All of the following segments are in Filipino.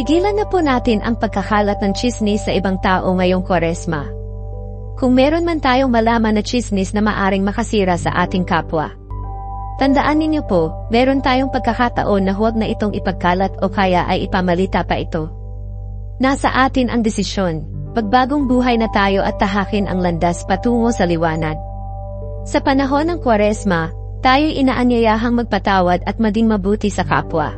Tigilan na po natin ang pagkakalat ng tsismis sa ibang tao ngayong Kwaresma. Kung meron man tayong malaman na tsismis na maaring makasira sa ating kapwa. Tandaan ninyo po, meron tayong pagkakataon na huwag na itong ipagkalat o kaya ay ipamalita pa ito. Nasa atin ang desisyon, pagbagong buhay na tayo at tahakin ang landas patungo sa liwanag. Sa panahon ng Kwaresma, tayo'y inaanyayahang magpatawad at maging mabuti sa kapwa.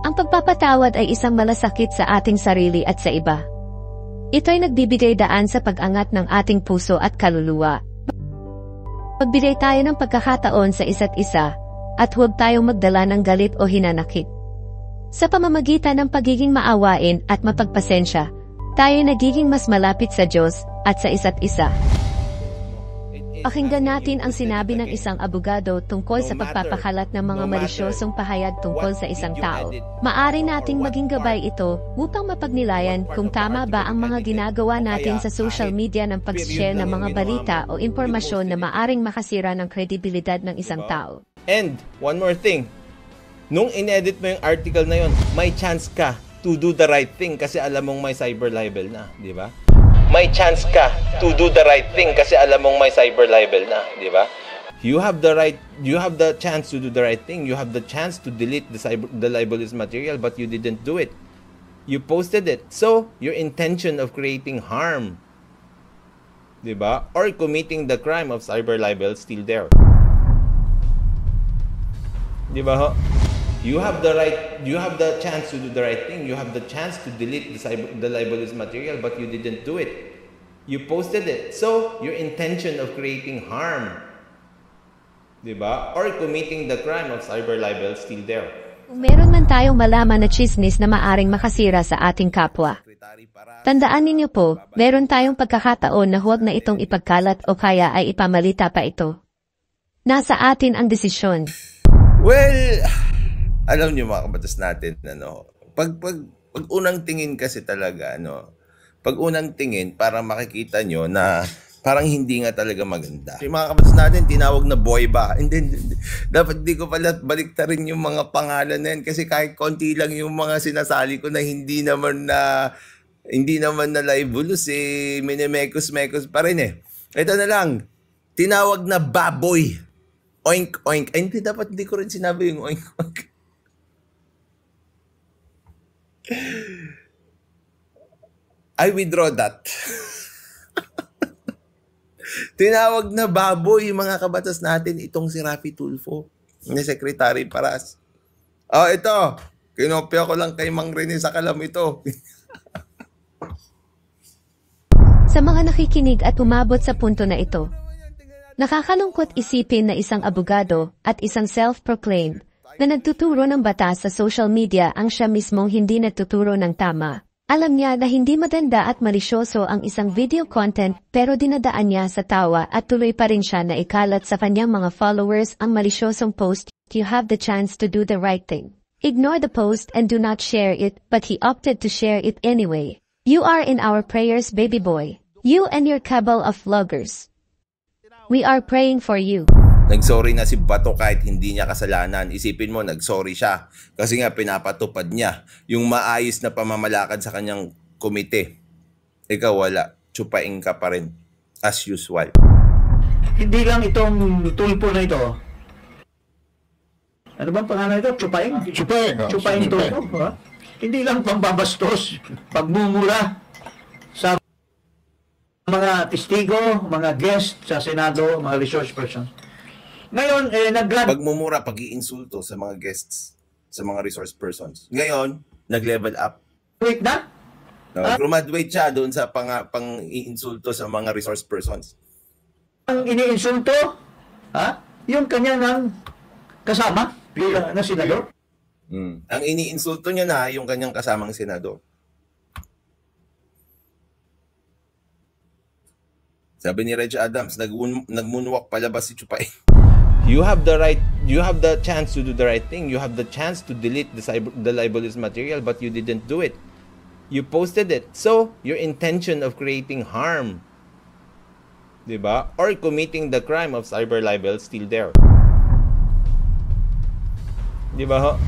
Ang pagpapatawad ay isang malasakit sa ating sarili at sa iba. Ito'y nagbibigay daan sa pag-angat ng ating puso at kaluluwa. Magbigay tayo ng pagkakataon sa isa't isa, at huwag tayong magdala ng galit o hinanakit. Sa pamamagitan ng pagiging maawain at mapagpasensya, tayo'y nagiging mas malapit sa Diyos at sa isa't isa. Pakinggan natin ang sinabi ng isang abogado tungkol sa pagpapakalat ng mga malisyosong pahayag tungkol sa isang tao. Maari nating maging gabay ito upang mapagnilayan kung tama ba ang mga ginagawa natin sa social media ng pag-share ng mga balita o impormasyon na maaring makasira ng kredibilidad ng isang tao. And, one more thing. Nung in-edit mo yung article na yun, may chance ka to do the right thing kasi alam mong may cyber libel na, di ba? May chance ka to do the right thing kasi alam mong may cyber libel na, di ba? You have the chance to do the right thing. You have the chance to delete the libelous material, but you didn't do it. You posted it. So, your intention of creating harm, di ba? Or committing the crime of cyber libel still there. Di ba ho? You have the chance to do the right thing. You have the chance to delete the libelous material, but you didn't do it. You posted it. So, your intention of creating harm, diba? Or committing the crime of cyber libel still there. Kung meron man tayong malaman na tsismis na maaring makasira sa ating kapwa. Tandaan ninyo po, meron tayong pagkakataon na huwag na itong ipagkalat o kaya ay ipamalita pa ito. Nasa atin ang desisyon. Well, alam niyo mga kabatas natin, pag unang tingin kasi talaga, pag unang tingin, parang makikita nyo na parang hindi nga talaga maganda. Yung mga kabatas natin, tinawag na boy ba? Hindi. Dapat di ko pala baliktarin yung mga pangalan na yan kasi kahit konti lang yung mga sinasali ko na hindi naman na libelous minemekos-mekos pa rin eh. Ito na lang, tinawag na baboy. Oink, oink. Ay, hindi ko rin sinabi yung oink, oink. I withdraw that. Tinawag na baboy yung mga kabatas natin itong si Raffy Tulfo, ni Secretary Paras. Oh, ito. Kinopya ko lang kay Mang Rene sa kalam ito. Sa mga nakikinig at umabot sa punto na ito, nakakalungkot isipin na isang abogado at isang self-proclaimed na nagtuturo ng batas sa social media ang siya mismong hindi nagtuturo ng tama. Alam niya na hindi maganda at malisyoso ang isang video content pero dinadaan niya sa tawa at tuloy pa rin siya na ikalat sa kanyang mga followers ang malisyosong post. You have the chance to do the right thing. Ignore the post and do not share it, but he opted to share it anyway. You are in our prayers, baby boy. You and your cabal of vloggers. We are praying for you. Nagsorry na si Bato kahit hindi niya kasalanan. Isipin mo, nagsorry siya. Kasi nga pinapatupad niya yung maayos na pamamalakad sa kanyang komite. Ikaw wala. Tsupaing ka pa rin. As usual. Hindi lang itong tulpo na ito. Ano bang pangalan ito? Tsupaing? Tsupaing tulpo. Ha? Hindi lang pambabastos, pagmumura sa mga testigo, mga guest sa Senado, mga resource persons. Ngayon, pagmumura, pag-iinsulto sa mga guests, sa mga resource persons. Ngayon, nag-level up. Wait na? Graduate siya doon sa pang-iinsulto sa mga resource persons. Ang iniinsulto, yung kanya ng kasama, na senador. Ang iniinsulto niya na yung kanyang kasamang senador. Sabi ni Reg Adams, nagmoonwalk palabas si Chupay. You have the chance to do the right thing. You have the chance to delete the libelous material, but you didn't do it. You posted it. So, your intention of creating harm, diba? Or committing the crime of cyber libel still there. Diba ho?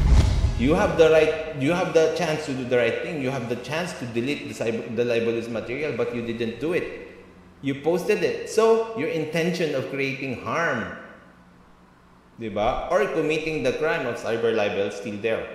You have the chance to do the right thing. You have the chance to delete the libelous material, but you didn't do it. You posted it. So, your intention of creating harm, diba? Or committing the crime of cyber libel is still there.